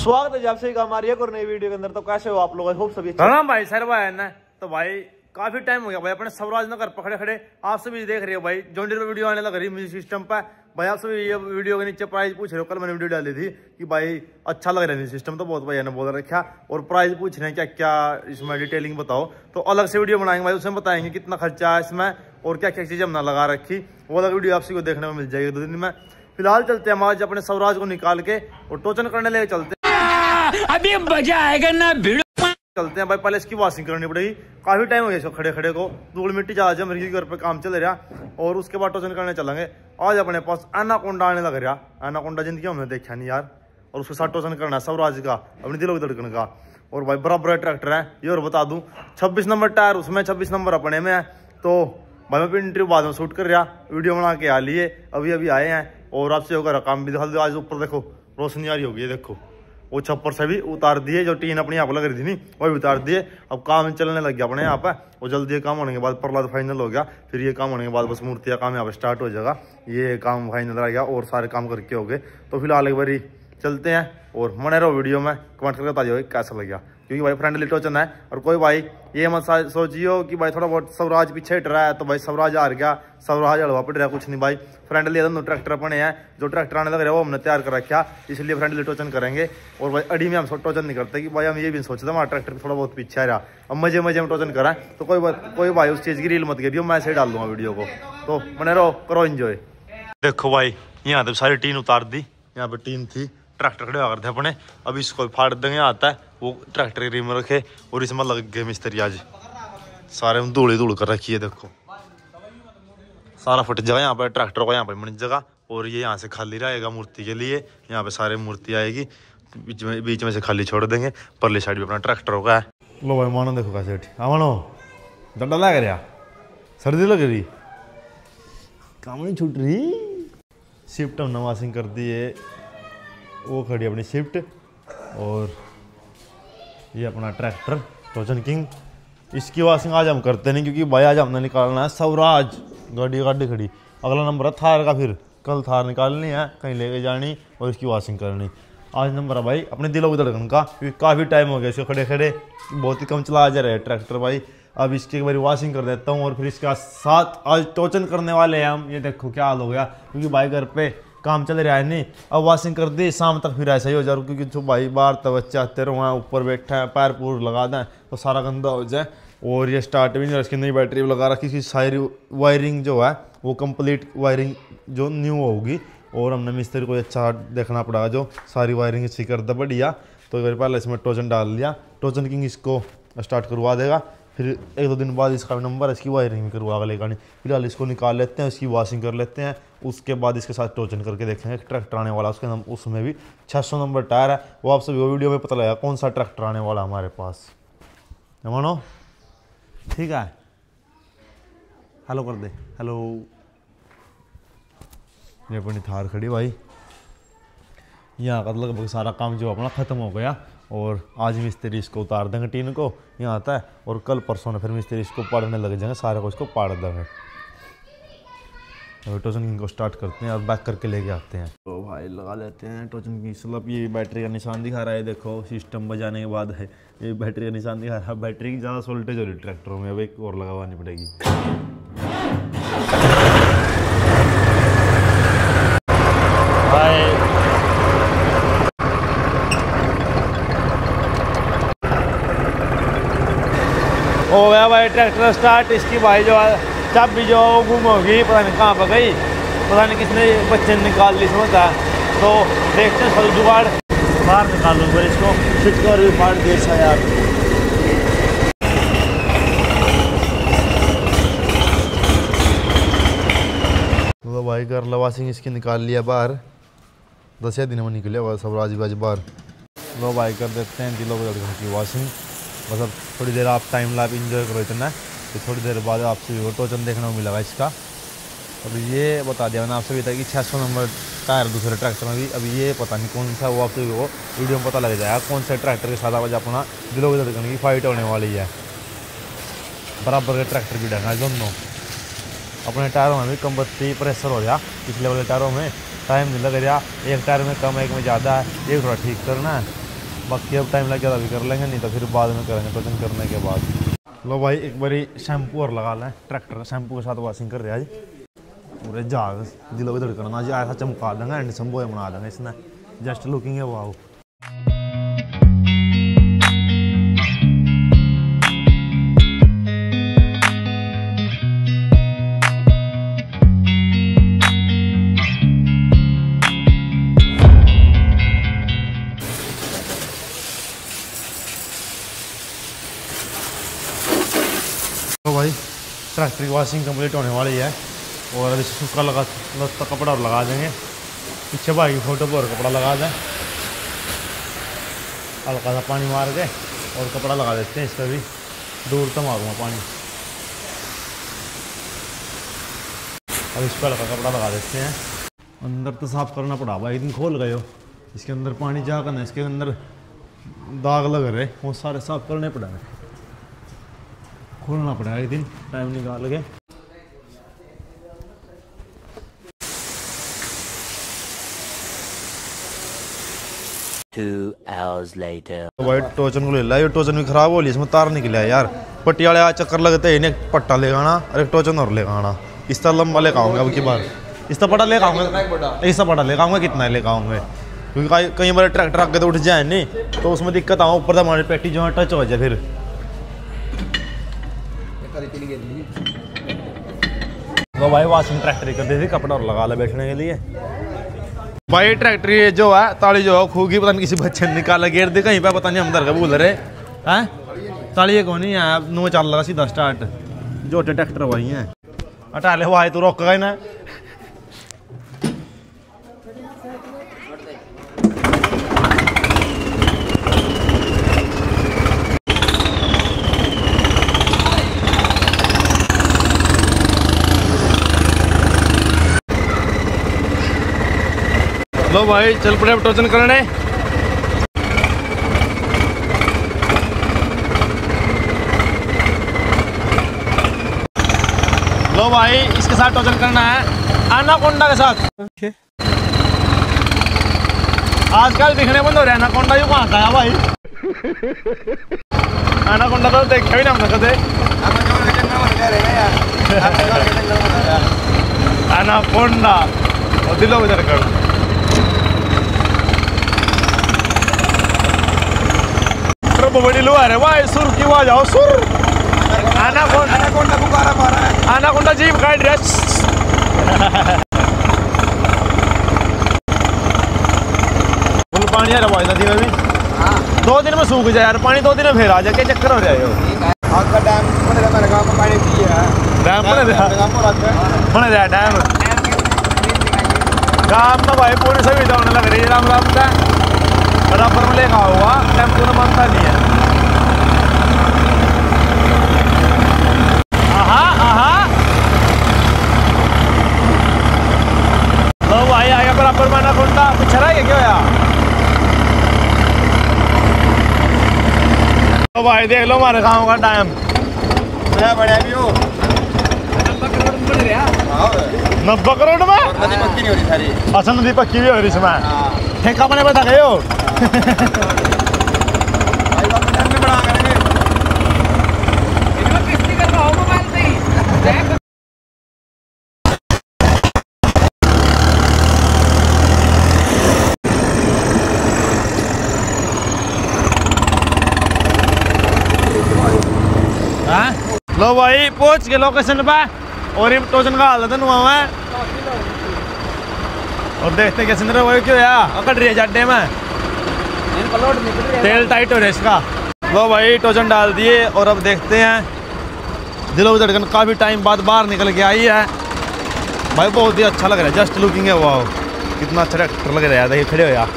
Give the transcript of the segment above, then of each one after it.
स्वागत है आपसे हमारी एक और नई वीडियो के अंदर। तो कैसे हो आप लोग? होप सभी भाई सर भाई है ना। तो भाई काफी टाइम हो गया भाई अपने स्वराज नगर पकड़े खड़े। आप सभी देख रहे हो भाई जॉन डीरे पे वीडियो आने लग रही म्यूजिक सिस्टम पे। भाई आप सभी ये वीडियो के नीचे प्राइस पूछ रहे हो। कल मैंने वीडियो डाली थी कि भाई अच्छा लग रहा है म्यूजिक सिस्टम, तो बहुत भाई ने बोल रखा और प्राइस पूछ रहे हैं क्या क्या इसमें डिटेलिंग बताओ। तो अलग से वीडियो बनाएंगे भाई, उसमें बताएंगे कितना खर्चा है इसमें और क्या क्या चीजें हमने लगा रखी। वो अलग वीडियो आपसी को देखने को मिल जाएगी 2 दिन में। फिलहाल चलते हैं हम आज अपने स्वराज को निकाल के और टोचन करने लेके चलते हैं। अभी मजा आएगा ना भिड़ो। चलते हैं भाई, पहले इसकी वॉशिंग करनी पड़ेगी। काफी टाइम हो गया इसको खड़े खड़े को, धूल मिट्टी ज्यादा जम रही घर पे काम चल रहा और उसके बाद टोचन करने चलेंगे। आज अपने पास एनाकोंडा आने लग रहा। एनाकोंडा जिंदगी हमने देखा नहीं यार, और उसके साथ टोचन करना है स्वराज का, अपनी दिलों की धड़कन का। और भाई बराबर ट्रैक्टर है ये, और बता दूं 26 नंबर टायर उसमें, 26 नंबर अपने में है। तो भाई मैं इंटरव्यू बाद में शूट कर रहा, वीडियो बना के आ लिए, अभी आए हैं। और आपसे होगा काम भी दिखा दो। आज ऊपर देखो रोशनी आ रही होगी, देखो वो छप्पर से भी उतार दिए, जो टीन अपनी यहाँ पर लग रही थी नहीं वो भी उतार दिए। अब काम चलने लग गया अपने यहाँ पे। और जल्दी काम होने के बाद प्रहलाद फाइनल हो गया, फिर ये काम होने के बाद बस मूर्तियाँ काम यहाँ पे स्टार्ट हो जाएगा। ये काम फाइनल रह गया और सारे काम करके हो गए। तो फिलहाल एक बारी चलते हैं और बने रहो वीडियो में, कमेंट करके बता दियो कैसा लग गया। क्योंकि भाई फ्रेंडली टोचन है। और कोई भाई ये मत सोचियो कि भाई थोड़ा बहुत स्वराज पीछे हट रहा है तो भाई स्वराज हार गया, स्वराज हड़वा पड़ रहा, कुछ नहीं भाई। फ्रेंडली दोनों ट्रैक्टर अपने हैं, जो ट्रैक्टर आने लग रहे हैं वो हमने तैयार कर रखा, इसलिए फ्रेंडली टोचन करेंगे। और भाई अड़ी में हम टोचन नहीं करते कि भाई हम ये भी सोचते हमारा ट्रैक्टर थोड़ा बहुत पीछे आ रहा, अब मजे मजे में टोचन कराएं। तो कोई भाई उस चीज़ की रील मत करियो, मैं ऐसे ही डाल दूंगा वीडियो को। तो बने रहो, करो एंजॉय। देखो भाई यहाँ तो सारी टीन उतार दी, यहाँ पे टीन थी, ट्रैक्टर खड़े होकर थे अपने। अब इसको फाड़ देंगे, आता है वो ट्रैक्टर की रिम रखे और इसमें लग गए मिस्त्री। आज सारे में धूल कर रखी है, देखो सारा फट जाएगा यहाँ पे ट्रैक्टर को, यहाँ पे बन जगह। और ये यहाँ से खाली रहेगा मूर्ति के लिए, यहाँ पे सारे मूर्ति आएगी, बीच में से खाली छोड़ देंगे। परली साइड भी अपना ट्रैक्टर होगा। लो भाई मानो देखो कैसे मानो डंडा लग रहा, सर्दी लग रही, काम नहीं छूट रही। शिफ्ट हमने वॉशिंग कर दी है, वो खड़ी अपनी शिफ्ट। और ये अपना ट्रैक्टर टोचन किंग, इसकी वॉशिंग आज हम करते नहीं क्योंकि भाई आज हमने निकालना है स्वराज। गाड़ी खड़ी, अगला नंबर है थार का, फिर कल थार निकालनी है कहीं लेके जानी और इसकी वॉशिंग करनी। आज नंबर है भाई अपने दिलों की धड़कन का, क्योंकि काफ़ी टाइम हो गया इसको खड़े खड़े, बहुत ही कम चला जा रहा है ट्रैक्टर भाई। अब इसकी एक बार वॉशिंग कर देता हूँ और फिर इसके साथ आज टोचन करने वाले हैं हम। ये देखो क्या हाल हो गया, क्योंकि भाई घर पे काम चल रहा है नहीं। अब वॉशिंग कर दी, शाम तक फिर ऐसा ही हो जाए, क्योंकि जो भाई बाहर तक बच्चे आते रहो, वहाँ ऊपर बैठे हैं, पैर पूर लगा दें तो सारा गंदा हो जाए। और ये स्टार्ट भी नहीं, इसकी नई बैटरी भी लगा रखी, इसकी सारी वायरिंग जो है वो कंप्लीट वायरिंग जो न्यू होगी। और हमने मिस्त्री को अच्छा देखना पड़ा, जो सारी वायरिंग इसकी कर दे बढ़िया। तो एक बार पहले इसमें टोचन डाल लिया, टोचन किंग इसको स्टार्ट करवा देगा। फिर 1-2 दिन बाद इसका नंबर, इसकी वायरिंग भी करवा लेगा नहीं। फिलहाल इसको निकाल लेते हैं, इसकी वॉशिंग कर लेते हैं, उसके बाद इसके साथ टोचन करके देखेंगे। ट्रैक्टर आने वाला उसके उसमें भी 600 नंबर टायर है, वो आप सभी वीडियो में पता लगेगा कौन सा ट्रैक्टर आने वाला हमारे पास। मानो ठीक है, हेलो कर दे, हेलो। ये अपनी थार खड़ी भाई, यहाँ का लगभग सारा काम जो अपना ख़त्म हो गया। और आज मिस्त्री इसको उतार देंगे टीन को, यहाँ आता है। और कल परसों ने फिर मिस्त्री इसको पाड़ने लग जाएंगे, सारे को इसको पाड़ देंगे। टोचन को स्टार्ट करते हैं और बैक करके लेके आते हैं। तो भाई लगा लेते हैं टोचन की स्लप। ये बैटरी का निशान दिखा रहा है, देखो सिस्टम बजाने के बाद है ये बैटरी का निशान दिखा रहा है। बैटरी की ज़्यादा वोल्टेज हो रही ट्रैक्टरों में, अब एक और लगावानी पड़ेगी। हो गया भाई ट्रैक्टर स्टार्ट। इसकी भाई जो चाबी जो गुम होगी, पता नहीं कहाँ पर गई, पता नहीं किसने बच्चे निकाल ली समझता है। तो देखते हैं सब जुगाड़ बाहर निकाल लूँ फिर इसको, फिट कर भी फाड़ दिए अच्छा यार। तो भाई कर लो वॉशिंग, इसकी निकाल लिया बाहर, 10 दिन में निकले हुआ सब राज बाहर। लो भाई कर देते हैं दिलों की वॉशिंग। बस अब थोड़ी देर आप टाइम लाइफ इंजॉय करो इतना, तो थोड़ी देर बाद आपसे टोचन देखने को मिलेगा इसका। अभी ये बता दिया मैंने आपसे भी था कि 600 नंबर टायर दूसरे ट्रैक्टर में भी, अभी ये पता नहीं कौन सा, वो आपसे वो वीडियो में पता लग जाएगा कौन से ट्रैक्टर के साथ आज अपना दिलों की धड़कन की फाइट होने वाली है। बराबर के ट्रैक्टर भी डंगा दोनों। अपने टायरों में भी कम बत्ती प्रेशर हो गया, पिछले वाले टायरों में टाइम नहीं लग रहा, एक टायर में कम एक में ज़्यादा है, ये थोड़ा ठीक करना है। बाकी अब टाइम लगे अभी कर लेंगे, नहीं तो फिर बाद में करेंगे टोचन करने के बाद। लो भाई एक बारी शैम्पू और लगा लें, ट्रैक्टर शैम्पू के साथ वॉशिंग कर रहा है आज पूरे जाग दिलों की धड़कन आज ऐसा चमका देंगे, एंड बॉय बना देंगे इसने, जस्ट लुकिंग है वाओ। तो भाई ट्रैक्टर की वॉशिंग कंप्लीट होने वाली है और अभी सूखा लगा तो कपड़ा और लगा देंगे, पीछे भाई की फोटो पर कपड़ा लगा दें, हल्का सा पानी मार के और कपड़ा लगा देते हैं इस पर भी, दूर तक मारूंगा पानी। अब इस पर हल्का कपड़ा लगा देते हैं। अंदर तो साफ करना पड़ा भाई, एक दिन खोल गए हो, इसके अंदर पानी जा करना, इसके अंदर दाग लग रहे वो सारे साफ करने पड़ेंगे, खोलना पड़ेगा एक दिन टाइम निकाल के। भाई टोचन को ले ला, ये टोचन भी खराब हो लिया, इसमें तार निकला है यार, पटियाले आ चक्कर लगते हैं, इन्हें पट्टा ले आना और एक टोचन और ले आना, इस तरह लंबा ले आऊँगा अब की बार, इस तरह पटा ले आऊँगा, ऐसा पटा ले आऊँगा, कितना ले आऊँगा, क्योंकि कई बार ट्रैक्टर आगे तो उठ जाए नहीं तो उसमें दिक्कत आऊँ, ऊपर हमारी पेटी जो है टच हो जाए फिर। तो भाई वॉशिंग ट्रैक्टर कर दी थी, कपड़ा और लगा ले बैठने के लिए। भाई ट्रैक्टर ये जो है ताली जो है खूगी, पता नहीं किसी बच्चे ने निकाला गेर दे कहीं पे, पता नहीं हम दर का भूल रहे हैं, ताली ये कौन नहीं है, नो चल लगा सीधा स्टार्ट, जोटे ट्रैक्टर वही हैं, हटा ले भाई तू रोक गए ना। लो भाई चल पड़े अब टोचन करने। लो भाई इसके साथ टोचन करना है, एनाकोंडा के साथ। आजकल दिखने बंद हो रहे एनाकोंडा, यू कहाँ का है भाई? एनाकोंडा तो देखा भी ना हमने कदे। एनाकोंडा और दिलों में धड़कन। बड़ी लो आ रहे भाई, सुर की आवाज आओ, सुर एनाकोंडा पुकारा मारा है, एनाकोंडा जीप का ड्रेस। फुल पानी आ रहा भाई नदी में भी, 2 दिन में सूख जाए यार पानी, 2 दिन में फिर आ जाए, क्या चक्कर हो रहा है? आपका डैम बने मेरे गांव में पानी भी है, डैम बने डैम गांव में भाई पूरी सुविधा होने लग रही है, राम राम का बराबर में लेगा हुआ टेम्पो में मानता नहीं है। लो भाई आ गया बराबर में एनाकोंडा, पीछे रह गया क्या यार? तो भाई देख लो हमारे गाँव का डैम बढ़िया भी हो, 90 करोड़ में नदी पक्की नहीं हो रही सारी, अच्छा नदी पक्की भी हो रही इसमें, ठेका बने बता गए हो। लो भाई पहुंच गए लोकेशन पे और ये टोचन का हालत है और देखते कैसे अंदर वही क्यों यार अकड़ रही है जाड्डे में, तेल टाइट हो रहा है इसका। लो भाई टोचन डाल दिए और अब देखते हैं, दिलों की धड़कन काफ़ी टाइम बाद बाहर निकल के आई है भाई, बहुत ही अच्छा लग रहा है, जस्ट लुकिंग है वाओ, कितना अच्छा ट्रैक्टर लग रहा है, देखिए खड़े हो यार,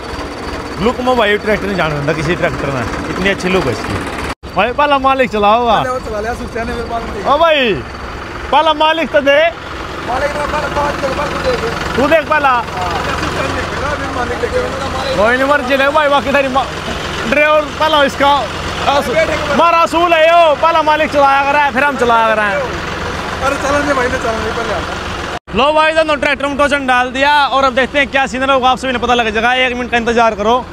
लुक में भाई ट्रैक्टर नहीं जाने देता किसी ट्रैक्टर में, इतनी अच्छी लुक है इसकी भाई। पहला मालिक चला होगा ओ भाई, पहला मालिक तो दे, तू देख पहला, कोई नहीं मर्जी ले भाई, बाकी तेरी ड्राइवर पहला इसका हमारा असूल है यो, पहला मालिक चलाया कर रहा है फिर हम चलाया कर रहे हैं। अरे चलने भाई ने चलने पहले। लो भाई दोनों ट्रैक्टर में टोचन डाल दिया और अब देखते हैं क्या सीन होगा, आपसे भी नहीं पता लग जाएगा, 1 मिनट का इंतजार करो,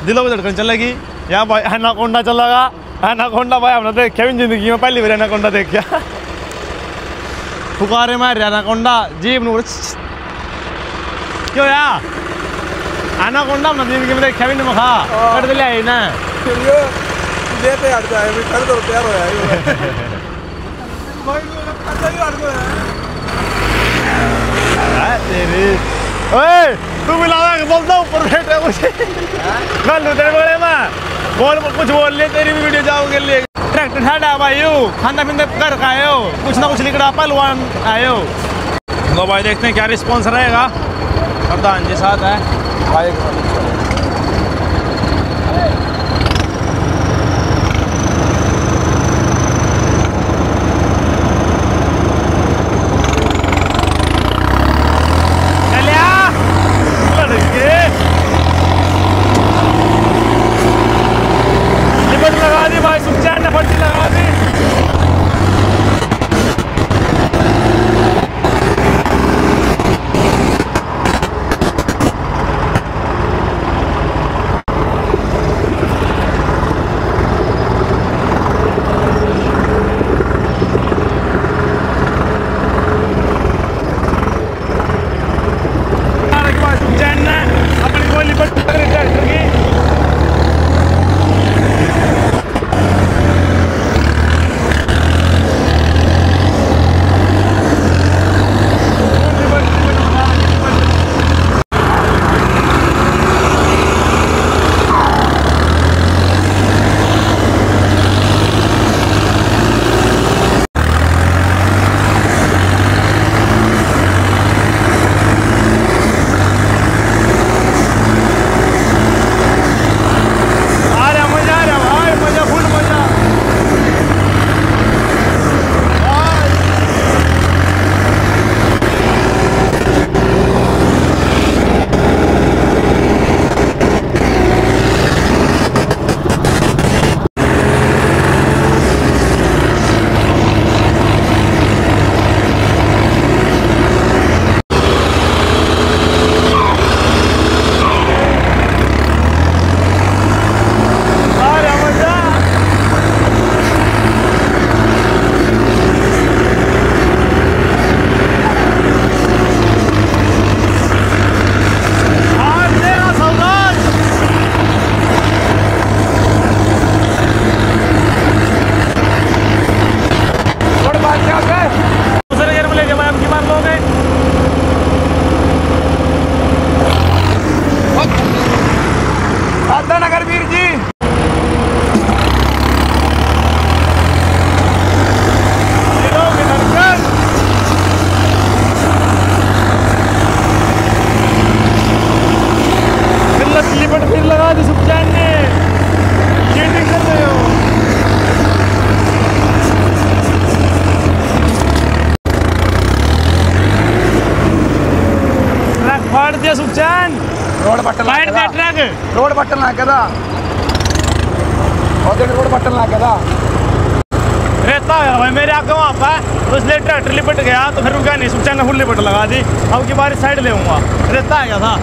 दिलों की धड़कन चलेगी यहाँ भाई एनाकोंडा चलागा। एनाकोंडा भाई हमने देखा भी जिंदगी में पहली बार एनाकोंडा देखा। फुकारे मार रहा एनाकोंडा जीप नूर क्यों यार एनाकोंडा हमने जिंदगी में देखा भी नहीं मखा कर दे ले ना लेते हट जाए भी कर दो तैयार हो जाए भाई अच्छा ही हट गया है तेरी। ओए तू मिलावा के बोलता ऊपर बैठे मुझे मैं तेरे बोले मैं बोल कुछ बोल ले तेरी भी वीडियो जाओगे ले ट्रैक्टर ठाडा भाई खाना पीना कर का आयो कुछ ना कुछ लिखड़ा पहलवान आयो तो भाई देखते हैं क्या रिस्पॉन्स रहेगा। प्रधान जी साथ है भाई लगा दी भाई सुखचैन ने फट्टी लगा दी। सुखचैन ने अपनी गोली पर ट्रैक्टर की फिर लगा दी सुखचैन ने चीटिंग कर रहे हो। ट्रक फाड़ दिया सुखचैन रोड बटन फाड़ दिया ट्रक रोड बटन ला के दा और रोड बटन ला के दा रहता है भाई मेरे आगे वहाँ पर तो इसलिए ट्रैक्टर लिपट गया तो फिर रुका नहीं सुखचैन ने फुल लिपट लगा दी। अब की बार साइड ले आऊँगा रहता है क्या था।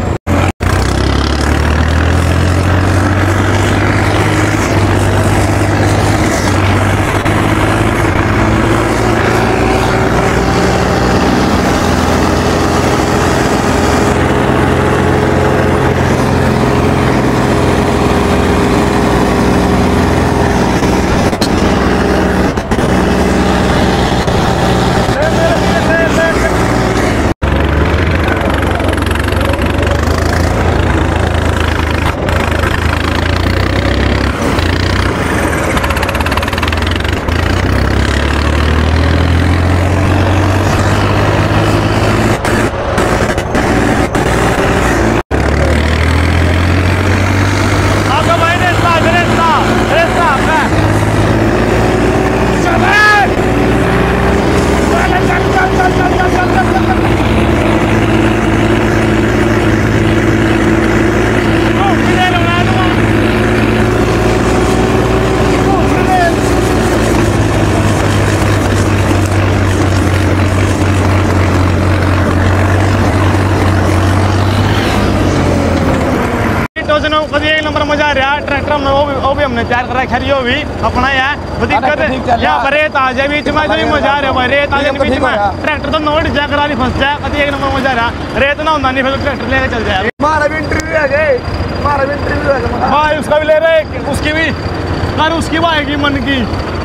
ट्रैक्टर हमने वो भी हमने तैयार करा खैर यो भी अपना है दिक्कत यहाँ पर रेत आ जाए बीच में जो मजा आ रहा है भाई रेत आ जाए बीच में ट्रैक्टर तो नोट जाए करा फंस जाए कभी एक नंबर मजा आ रहा रेत ना होता नहीं फिर ट्रैक्टर लेके चल जाए हमारा भी इंटरव्यू है गए हमारा भी इंटरव्यू है भाई उसका भी ले रहे उसकी भी यार उसकी वो आएगी मन की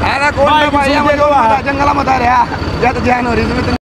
अरे कौन भाई जंगला मत आ रहा या तो ध्यान हो रही है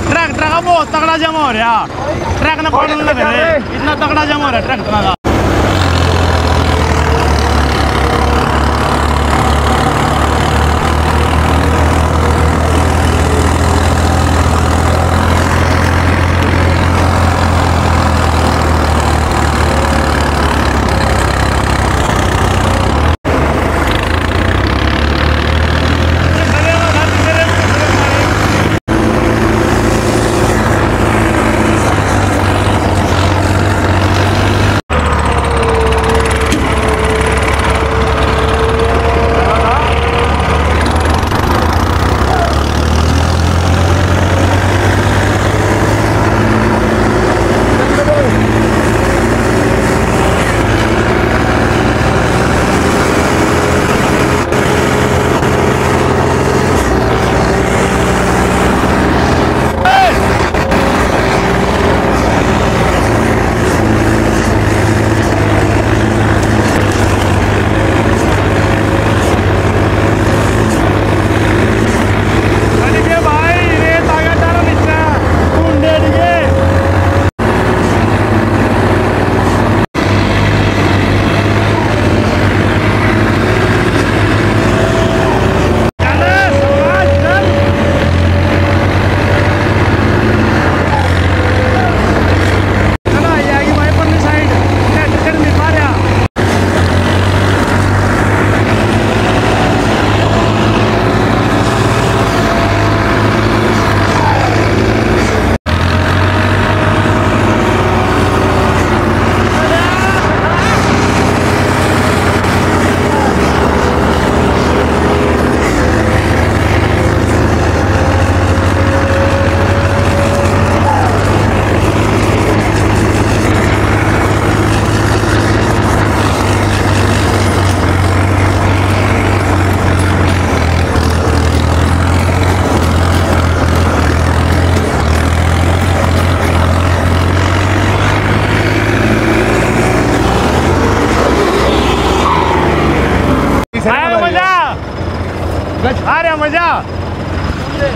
ट्रैक्टर का बहुत तगड़ा जमा हो रहा ट्रैक ने पकड़ने लग रहे इतना तगड़ा जमा हो रहा है ट्रैक्टर का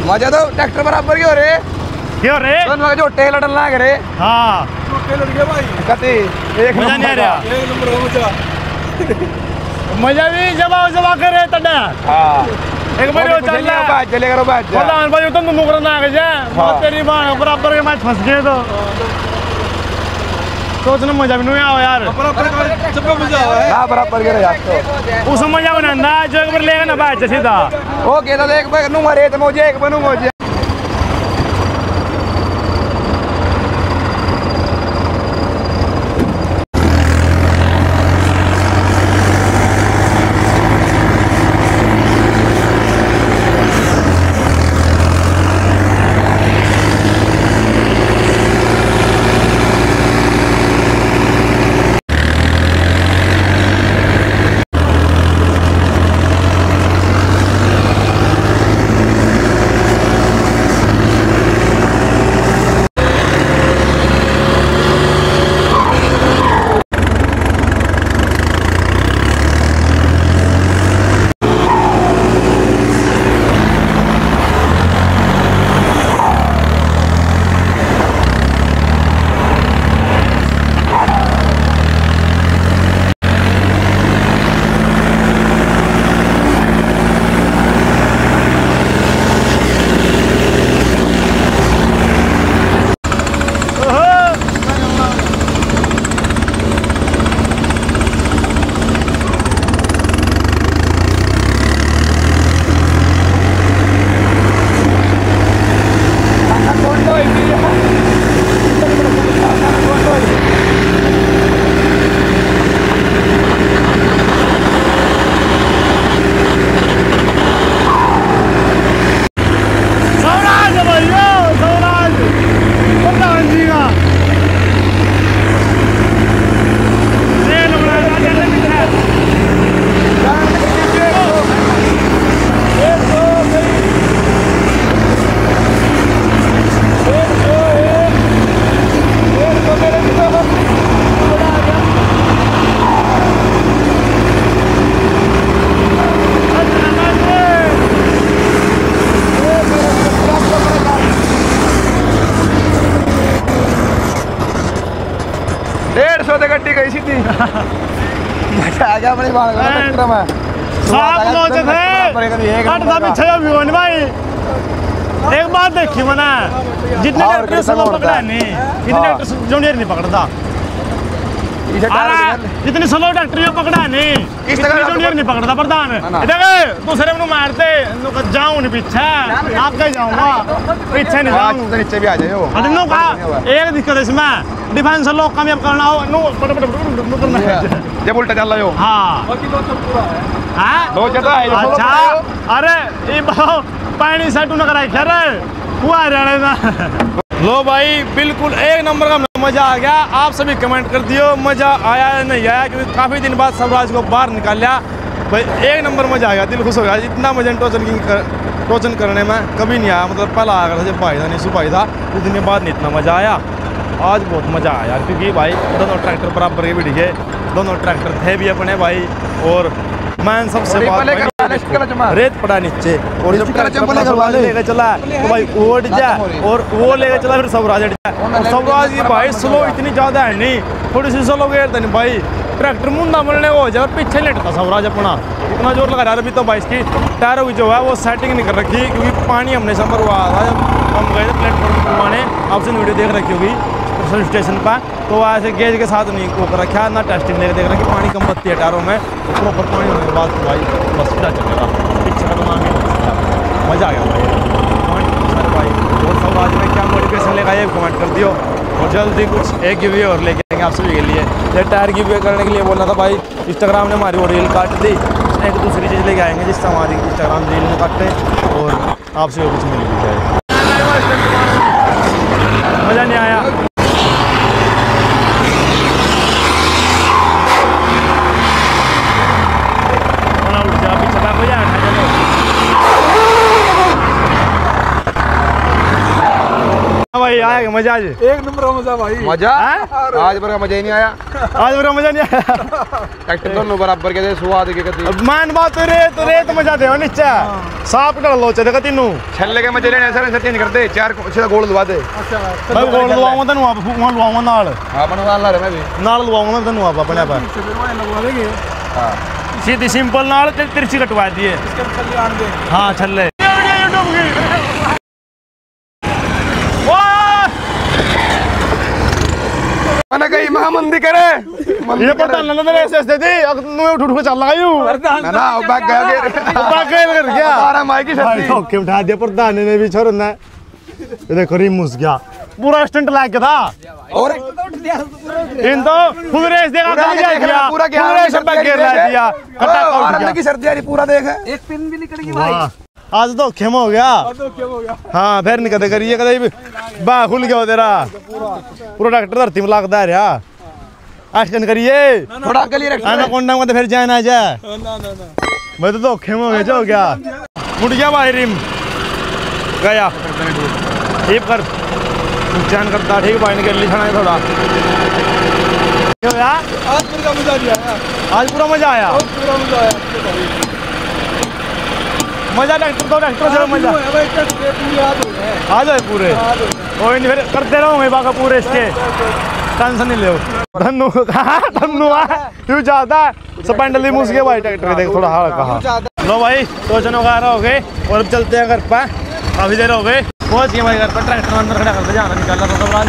मजा तो ट्रैक्टर बराबर क्यों रे झोटे लड़न लाग रे हाँ झोटे लड़ गए भाई कते एक मजा नहीं आ रहा एक नंबर हो मजा भी जमा करे तड़ा हां एक बार चल रहा बात चले करो बात बोला भाई तुम नुकरा ना आ गया तेरी बाण बराबर के मैच फंस गए तो उसने मजा भी नहीं आया यार बराबर जब मजा आया है हां बराबर करे यार तो उस मजा बनाना जो एक बार लेगा ना बात सीधा ओके तो एक बार नु मरे तो मुझे एक बनू मुझे 150 से गड्डी गई सीधी। मजा आ गया अपनी बात ट्रैक्टर में। साहब पहुंचे थे पीछे भी हो भाई। एक बात देखी मैंने, जितने ट्रैक्टर स्लो पकड़ा नहीं, इतने ट्रैक्टर जूनियर नहीं पकड़ता। जितनी स्लो ट्रैक्टर पकड़ा नहीं, इतनी जूनियर नहीं पकड़ता प्रधान। देखे दूसरे में मारते जाऊं नहीं पीछे, आप कहीं जाऊंगा पीछे नहीं जाऊं, नीचे भी आ जाओ। एक दिक्कत है इसमें, डिफेंस लोग कामयाब करना हो जब उल्टा चल रहा हो। हाँ अच्छा, अरे ये पानी सेटू न कराई खैर हुआ रहने ना। लो भाई बिल्कुल एक नंबर का मजा आ गया। आप सभी कमेंट कर दियो मजा आया या नहीं आया, क्योंकि काफी दिन बाद स्वराज को बाहर निकाल लिया भाई। एक नंबर मजा आ गया, दिल खुश हो गया। इतना मजा टोचन करने में कभी नहीं आया। मतलब पहला आ गया था जब भाई था निशु भाई था, कुछ दिन बाद नहीं इतना मजा आया। आज बहुत मजा आया क्योंकि भाई दोनों ट्रैक्टर बराबर के भी दिखे, दोनों ट्रैक्टर थे भी अपने भाई। और मैं सबसे रेत पड़ा नीचे और जब लेके चला तो भाई वो जा और वो लेके चला फिर स्वराज स्वराज की भाई स्लो इतनी ज्यादा है नहीं, थोड़ी सी स्लो गेरता नहीं भाई। ट्रैक्टर मुंडा मरने को हो जाए पीछे लेटता स्वराज अपना, इतना जोर लगा रहा। अभी तो भाई इसकी टायरों की जो है वो सेटिंग नहीं कर रखी, क्योंकि पानी हमने समर हुआ था जब हम गए थे प्लेटफॉर्म घुमाने। आपसे वीडियो देख रखी होगी स्टेशन पर, तो ऐसे गेज के साथ नहीं को रखा ना, टेस्टिंग लेकर देख रहे कि पानी कम बत्ती है टायरों में, तो प्रॉपर पानी होने के बाद तो भाई बस फिर चलेगा पीछे का दिमाग नहीं मजा आ गया भाई। सर भाई और सब आज में क्या मोटिवेशन लेगा ये कमेंट कर दियो। और जल्दी कुछ एक गिवे और लेके आएंगे आप सभी के लिए। ये टायर गिवे करने के लिए बोलना था भाई, इंस्टाग्राम ने हमारी वो रील काट दी, एक दूसरी चीज़ लेके आएंगे जिससे हमारी इंस्टाग्राम रील ने काटे और आपसे कुछ मिल भी जाए। मज़ा नहीं आया। भाई आया मजा आज एक नंबर मजा भाई। मजा आज भर का मजा ही नहीं आया। आज भर मजा नहीं आया। ट्रैक्टर दोनों बराबर के दे स्वाद के कती। मान बात रेत मजा दे नीचे साफ कर लो चले तीनों छल्ले के मजे लेने सर चेंज कर दे, चार सीधा गोल दबा दे। अच्छा मैं गोल दबाऊंगा तन्नू आप वहां लवाऊंगा नाल। हां बनवा ला रे मैं भी नाल लवाऊंगा तन्नू आप अपने आप। लगवा देंगे हां सीधी सिंपल नाल तिरछी कटवा दिए इसके छल्ले आन दे। हां छल्ले मैंने कही महामंदी करे ये प्रधान नंदन ने ऐसे ऐसे दी नु उठ के चल लगायू ना बैग गया कर गया सारा माइक की शक्ति ओके उठा दिया प्रधान ने भी छोड़ना। ये देखो रिमुस गया पूरा स्टंट लग गया था और इन तो खुद रेस देखा पूरा रेस बैग गिर दिया कटा की सर्दी आ रही पूरा देख एक पिन भी निकल गई भाई। आज तो खेम हो गया। हाँ फिर नहीं कदे करिए कदे बा खुल गया तेरा पूरा ट्रैक्टर धरती में लगता है यार। आजकन करिए थोड़ा गली रख आना कोंडा में तो फिर जाए ना जाए मैं तो खेम हो गया जो हो गया मुड़ गया भाई रिम गया ठीक कर चैन करता ठीक भाई ने गली छाना थोड़ा आज पूरा मजा आया। आज पूरा मजा आया मजा ट्रैक्टर तो ट्रैक्टर से मजा आ जाए पूरे कोई नहीं फिर करते रहोगे बाका पूरे इसके टेंशन नहीं ले। धन्नू धन्नू क्यों जाता है स्पेंडली मुझ के भाई ट्रैक्टर देख थोड़ा हाल कहा। लो भाई टोचन वगैरह हो गए और अब चलते हैं घर पर, काफी देर हो गए पहुंच गए भाई घर पर। ट्रैक्टर अंदर खड़ा करते जाना निकालना था सब आज।